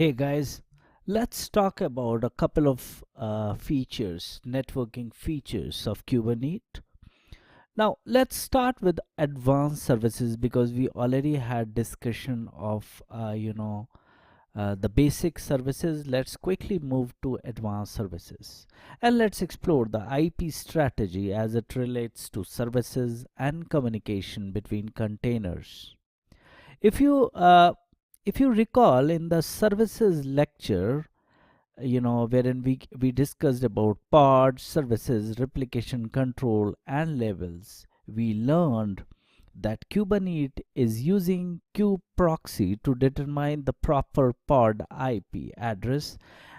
Hey guys, let's talk about a couple of features, networking features of Kubernetes. Now, let's start with advanced services because we already had discussion of, the basic services. Let's quickly move to advanced services and let's explore the IP strategy as it relates to services and communication between containers. If you uh, if you recall in the services lecture, wherein we discussed about pods, services, replication control, and labels, we learned that Kubernetes is using kubeproxy to determine the proper pod IP address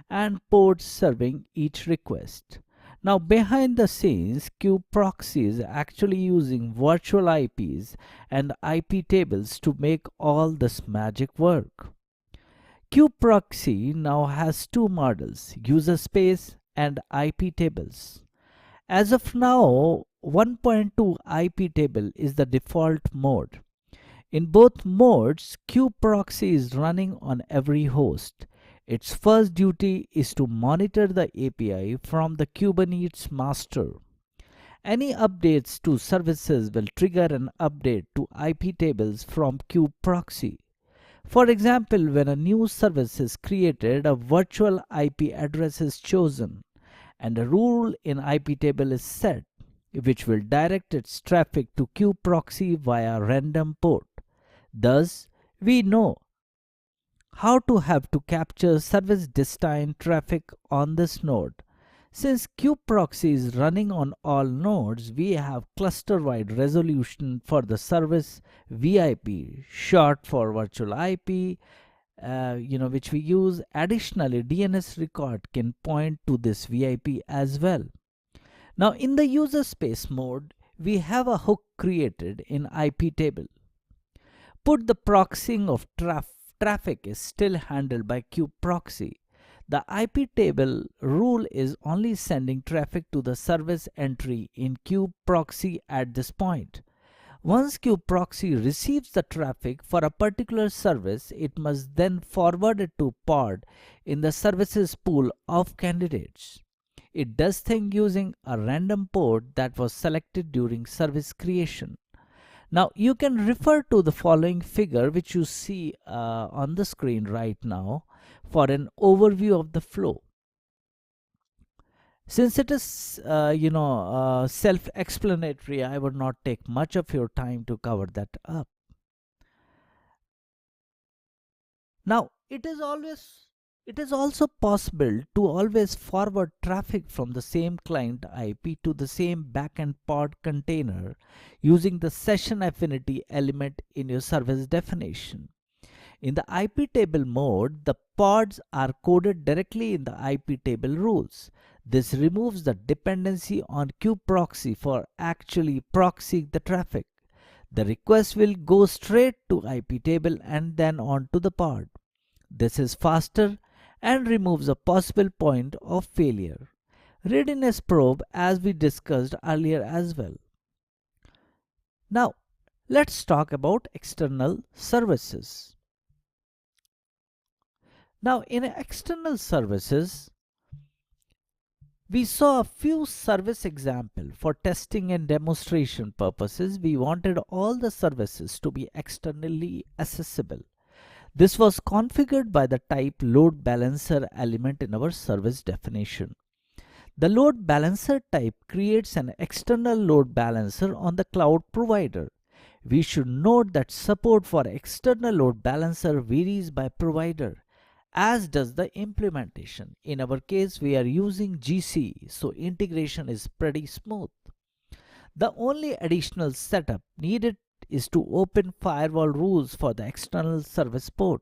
and port serving each request. Now, behind the scenes, kubeproxy is actually using virtual IPs and IP tables to make all this magic work. kubeproxy now has two models, user space and IP tables. As of now, 1.2 IP table is the default mode. In both modes, kubeproxy is running on every host. Its first duty is to monitor the API from the Kubernetes master. Any updates to services will trigger an update to IP tables from kubeproxy. For example, when a new service is created, a virtual IP address is chosen and a rule in IP table is set, which will direct its traffic to kubeproxy via random port. Thus, we know how to have to capture service destined traffic on this node. Since kubeproxy is running on all nodes, we have cluster-wide resolution for the service VIP, short for virtual IP, which we use. Additionally, DNS record can point to this VIP as well. Now, in the user space mode, we have a hook created in IP table. Put the proxying of traffic is still handled by kubeproxy. The IP table rule is only sending traffic to the service entry in kubeproxy at this point. Once kubeproxy receives the traffic for a particular service, it must then forward it to pod in the services pool of candidates. It does things using a random port that was selected during service creation. Now you can refer to the following figure which you see on the screen right now for an overview of the flow. Since it is self-explanatory, I would not take much of your time to cover that up. Now it is also possible to always forward traffic from the same client IP to the same backend pod container using the session affinity element in your service definition. In the IP table mode, the pods are coded directly in the IP table rules. This removes the dependency on kubeproxy for actually proxying the traffic. The request will go straight to IP table and then on to the pod. This is faster and removes a possible point of failure. Readiness probe as we discussed earlier as well. Now, let's talk about external services. Now, in external services, we saw a few service examples for testing and demonstration purposes. We wanted all the services to be externally accessible. This was configured by the type load balancer element in our service definition. The load balancer type creates an external load balancer on the cloud provider. We should note that support for external load balancer varies by provider, as does the implementation. In our case, we are using GC, so integration is pretty smooth. The only additional setup needed is to open firewall rules for the external service port.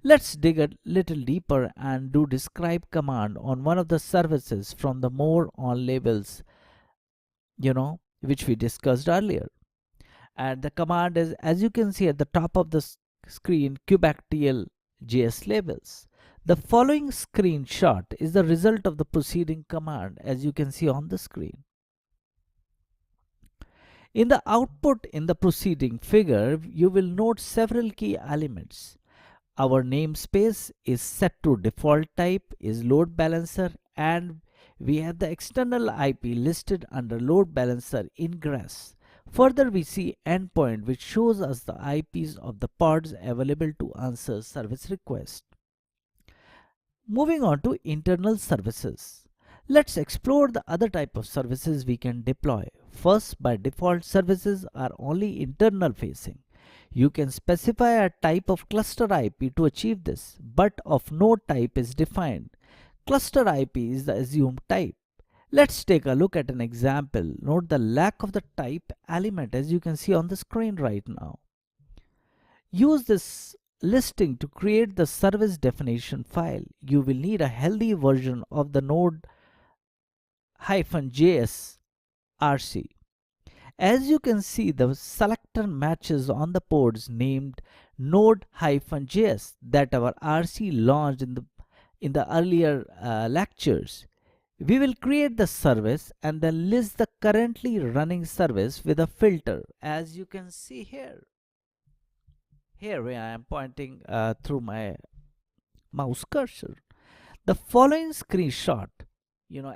Let's dig a little deeper and do describe command on one of the services from the more on labels, which we discussed earlier. And the command is, as you can see at the top of the screen, kubectl JS labels. The following screenshot is the result of the preceding command, as you can see on the screen. In the output in the preceding figure, you will note several key elements. Our namespace is set to default type is load balancer, and we have the external IP listed under load balancer ingress. Further, we see endpoint, which shows us the IPs of the pods available to answer service request. Moving on to internal services. Let's explore the other type of services we can deploy. First, by default, services are only internal facing. You can specify a type of cluster IP to achieve this, but of no type is defined. Cluster IP is the assumed type. Let's take a look at an example. Note the lack of the type element as you can see on the screen right now. Use this listing to create the service definition file. You will need a healthy version of the Node-JS RC. As you can see, the selector matches on the pods named Node-JS that our RC launched in the earlier lectures. We will create the service and then list the currently running service with a filter, as you can see here. Here I am pointing through my mouse cursor. The following screenshot,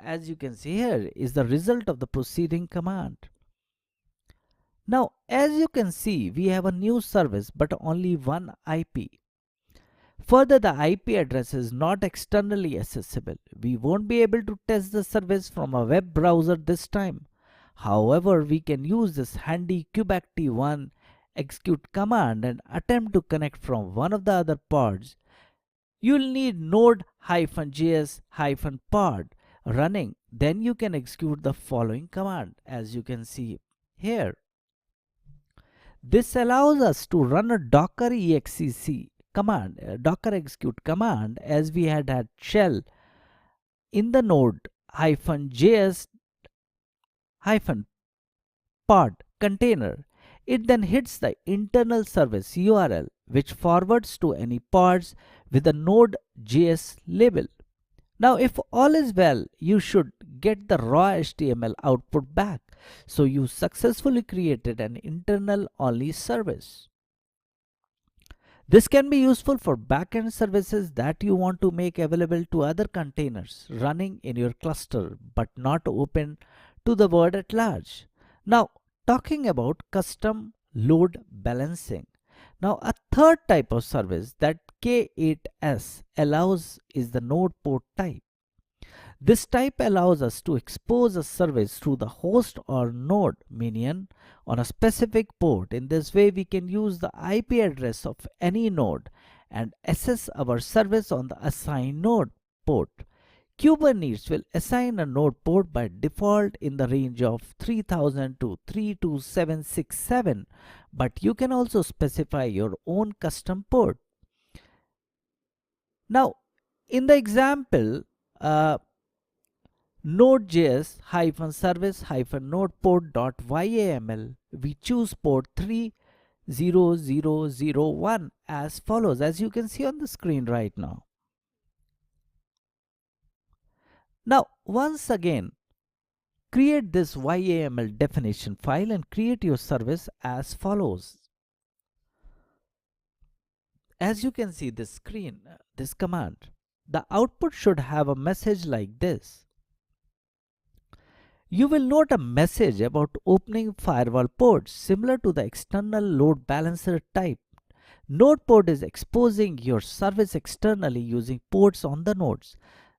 as you can see here, is the result of the preceding command. Now, as you can see, we have a new service but only one IP. Further, the IP address is not externally accessible. We won't be able to test the service from a web browser this time. However, we can use this handy kubectl1 execute command and attempt to connect from one of the other pods. You'll need node-js-pod running. Then you can execute the following command, as you can see here. This allows us to run a docker exec command, docker execute command, as we had shell in the node-js-pod container. It then hits the internal service URL, which forwards to any pods with a Node.js label. Now, if all is well, you should get the raw HTML output back. So you successfully created an internal only service. This can be useful for backend services that you want to make available to other containers running in your cluster but not open to the world at large. Now, talking about custom load balancing. Now, a third type of service that K8s allows is the node port type. This type allows us to expose a service to the host or node minion on a specific port. In this way, we can use the IP address of any node and access our service on the assigned node port. Kubernetes will assign a node port by default in the range of 3000 to 32767, but you can also specify your own custom port. Now, in the example, Node.js-service-node-port.yaml, we choose port 30001 as follows, as you can see on the screen right now. Now, once again, create this YAML definition file and create your service as follows. As you can see this screen, this command, the output should have a message like this. You will note a message about opening firewall ports similar to the external load balancer type. Node port is exposing your service externally using ports on the nodes.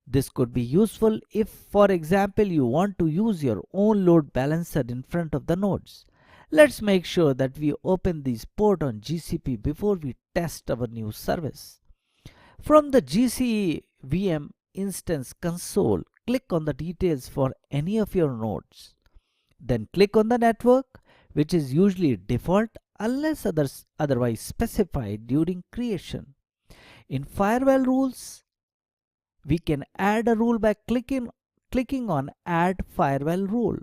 This could be useful if, for example, you want to use your own load balancer in front of the nodes. Let's make sure that we open these ports on GCP before we test our new service. From the GCE VM instance console, click on the details for any of your nodes. Then click on the network, which is usually default unless otherwise specified during creation. In firewall rules, we can add a rule by clicking on Add Firewall Rule.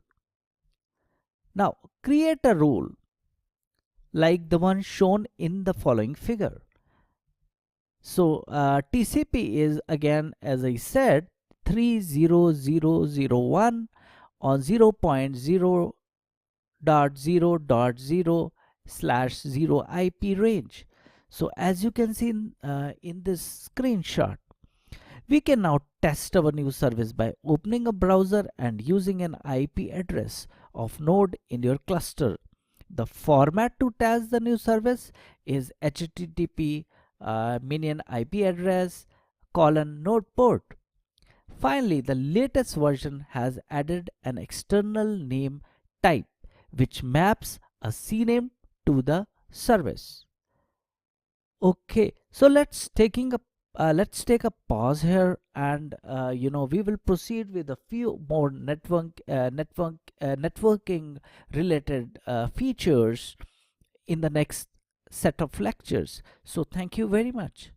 Now, create a rule like the one shown in the following figure. So, TCP is, again, as I said, 30001 on 0.0.0.0/0 IP range. So as you can see in this screenshot, we can now test our new service by opening a browser and using an IP address of node in your cluster. The format to test the new service is HTTP minion IP address colon node port. Finally, the latest version has added an external name type which maps a CNAME to the service. Okay, so let's take a pause here, and we will proceed with a few more networking related features in the next set of lectures. So thank you very much.